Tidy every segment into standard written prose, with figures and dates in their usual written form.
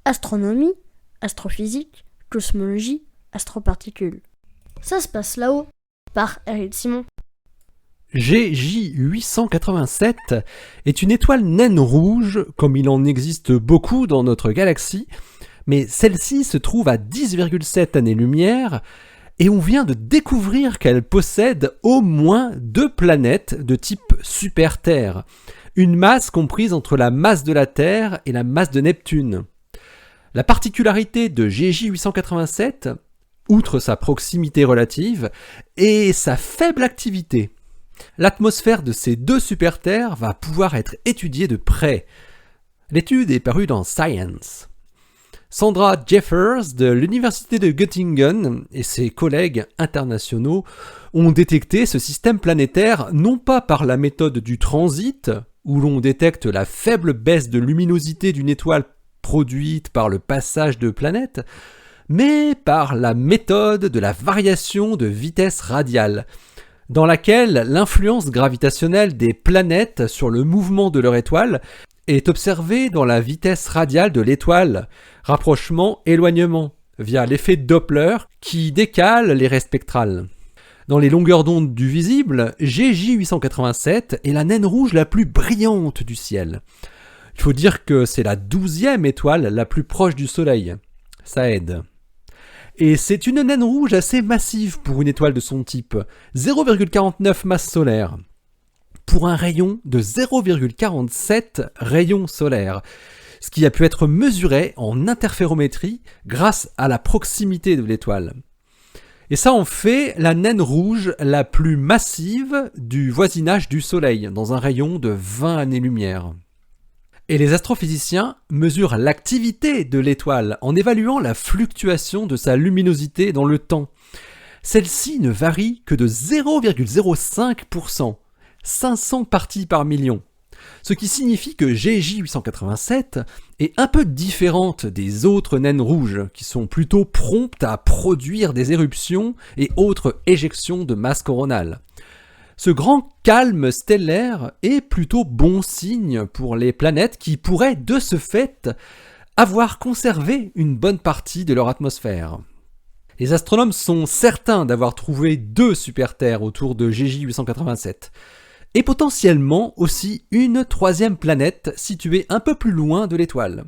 astronomie, astrophysique, cosmologie, astroparticules. Ça se passe là-haut, par Eric Simon. GJ 887 est une étoile naine rouge, comme il en existe beaucoup dans notre galaxie, mais celle-ci se trouve à 10,7 années-lumière, et on vient de découvrir qu'elle possède au moins 2 planètes de type super-Terre, une masse comprise entre la masse de la Terre et la masse de Neptune. La particularité de GJ 887, outre sa proximité relative, est sa faible activité. L'atmosphère de ces 2 super-Terres va pouvoir être étudiée de près. L'étude est parue dans Science. Sandra Jeffers de l'université de Göttingen et ses collègues internationaux ont détecté ce système planétaire non pas par la méthode du transit, où l'on détecte la faible baisse de luminosité d'une étoile produite par le passage de planètes, mais par la méthode de la variation de vitesse radiale, dans laquelle l'influence gravitationnelle des planètes sur le mouvement de leur étoile est observée dans la vitesse radiale de l'étoile, rapprochement-éloignement, via l'effet Doppler qui décale les raies spectrales. Dans les longueurs d'onde du visible, GJ 887 est la naine rouge la plus brillante du ciel. Il faut dire que c'est la 12e étoile la plus proche du Soleil. Ça aide. Et c'est une naine rouge assez massive pour une étoile de son type, 0,49 masse solaire, pour un rayon de 0,47 rayons solaires, ce qui a pu être mesuré en interférométrie grâce à la proximité de l'étoile. Et ça en fait la naine rouge la plus massive du voisinage du Soleil, dans un rayon de 20 années-lumière. Et les astrophysiciens mesurent l'activité de l'étoile en évaluant la fluctuation de sa luminosité dans le temps. Celle-ci ne varie que de 0,05%, 500 parties par million. Ce qui signifie que GJ 887 est un peu différente des autres naines rouges, qui sont plutôt promptes à produire des éruptions et autres éjections de masse coronale. Ce grand calme stellaire est plutôt bon signe pour les planètes qui pourraient de ce fait avoir conservé une bonne partie de leur atmosphère. Les astronomes sont certains d'avoir trouvé 2 super-Terres autour de GJ 887, et potentiellement aussi une 3e planète située un peu plus loin de l'étoile.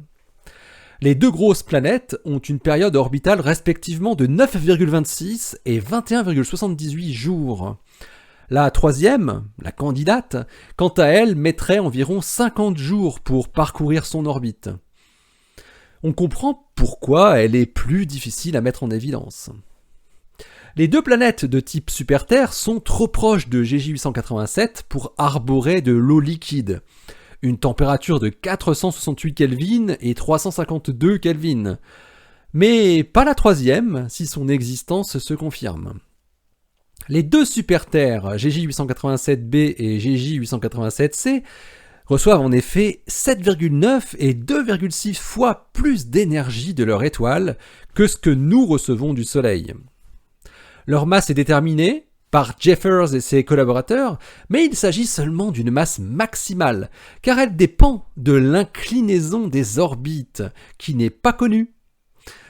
Les 2 grosses planètes ont une période orbitale respectivement de 9,26 et 21,78 jours. La 3e, la candidate, quant à elle, mettrait environ 50 jours pour parcourir son orbite. On comprend pourquoi elle est plus difficile à mettre en évidence. Les 2 planètes de type super-Terre sont trop proches de GJ 887 pour arborer de l'eau liquide, une température de 468 Kelvin et 352 Kelvin, mais pas la 3e si son existence se confirme. Les 2 super-Terres, GJ 887b et GJ 887c, reçoivent en effet 7,9 et 2,6 fois plus d'énergie de leur étoile que ce que nous recevons du Soleil. Leur masse est déterminée par Jeffers et ses collaborateurs, mais il s'agit seulement d'une masse maximale, car elle dépend de l'inclinaison des orbites, qui n'est pas connue.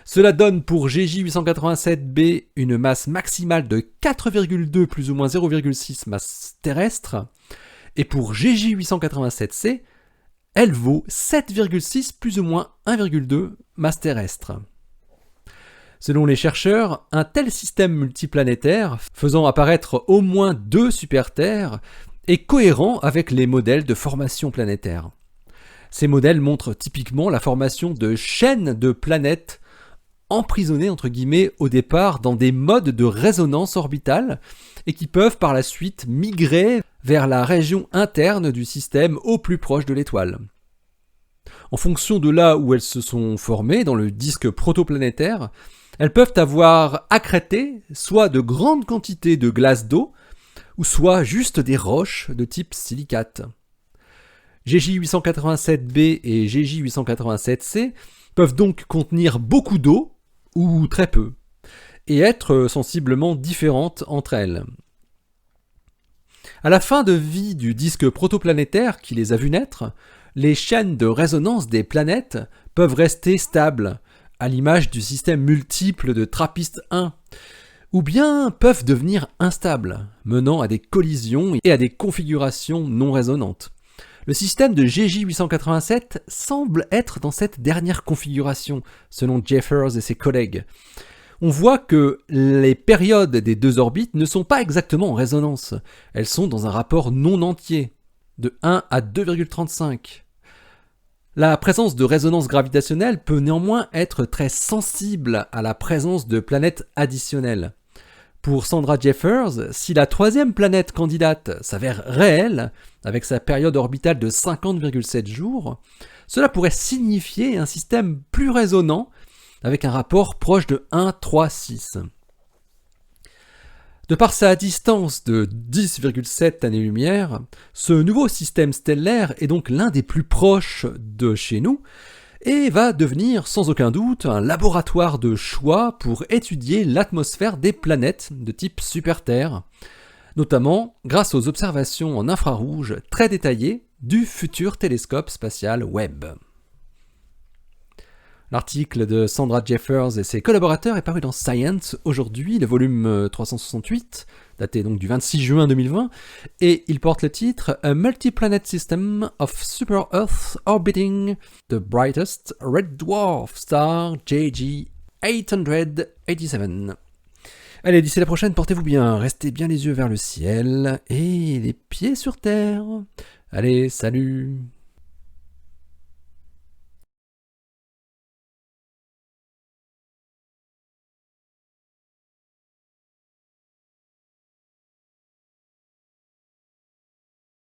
Cela donne pour GJ 887b une masse maximale de 4,2 plus ou moins 0,6 masse terrestre, et pour GJ 887c, elle vaut 7,6 plus ou moins 1,2 masse terrestre. Selon les chercheurs, un tel système multiplanétaire, faisant apparaître au moins 2 super-Terres, est cohérent avec les modèles de formation planétaire. Ces modèles montrent typiquement la formation de chaînes de planètes emprisonnés entre guillemets au départ dans des modes de résonance orbitale et qui peuvent par la suite migrer vers la région interne du système au plus proche de l'étoile. En fonction de là où elles se sont formées dans le disque protoplanétaire, elles peuvent avoir accrété soit de grandes quantités de glace d'eau ou soit juste des roches de type silicate. GJ887b et GJ887c peuvent donc contenir beaucoup d'eau ou très peu, et être sensiblement différentes entre elles. À la fin de vie du disque protoplanétaire qui les a vues naître, les chaînes de résonance des planètes peuvent rester stables, à l'image du système multiple de TRAPPIST-1, ou bien peuvent devenir instables, menant à des collisions et à des configurations non résonantes. Le système de GJ887 semble être dans cette dernière configuration, selon Jeffers et ses collègues. On voit que les périodes des deux orbites ne sont pas exactement en résonance, elles sont dans un rapport non entier, de 1 à 2,35. La présence de résonance gravitationnelle peut néanmoins être très sensible à la présence de planètes additionnelles. Pour Sandra Jeffers, si la troisième planète candidate s'avère réelle, avec sa période orbitale de 50,7 jours, cela pourrait signifier un système plus résonant, avec un rapport proche de 1,36. De par sa distance de 10,7 années-lumière, ce nouveau système stellaire est donc l'un des plus proches de chez nous, et va devenir sans aucun doute un laboratoire de choix pour étudier l'atmosphère des planètes de type super-Terre, notamment grâce aux observations en infrarouge très détaillées du futur télescope spatial Webb. L'article de Sandra Jeffers et ses collaborateurs est paru dans Science aujourd'hui, le volume 368, daté donc du 26 juin 2020, et il porte le titre A Multi-Planet System of Super-Earth Orbiting the Brightest Red Dwarf Star JG 887. Allez, d'ici la prochaine, portez-vous bien, restez bien les yeux vers le ciel et les pieds sur terre. Allez, salut!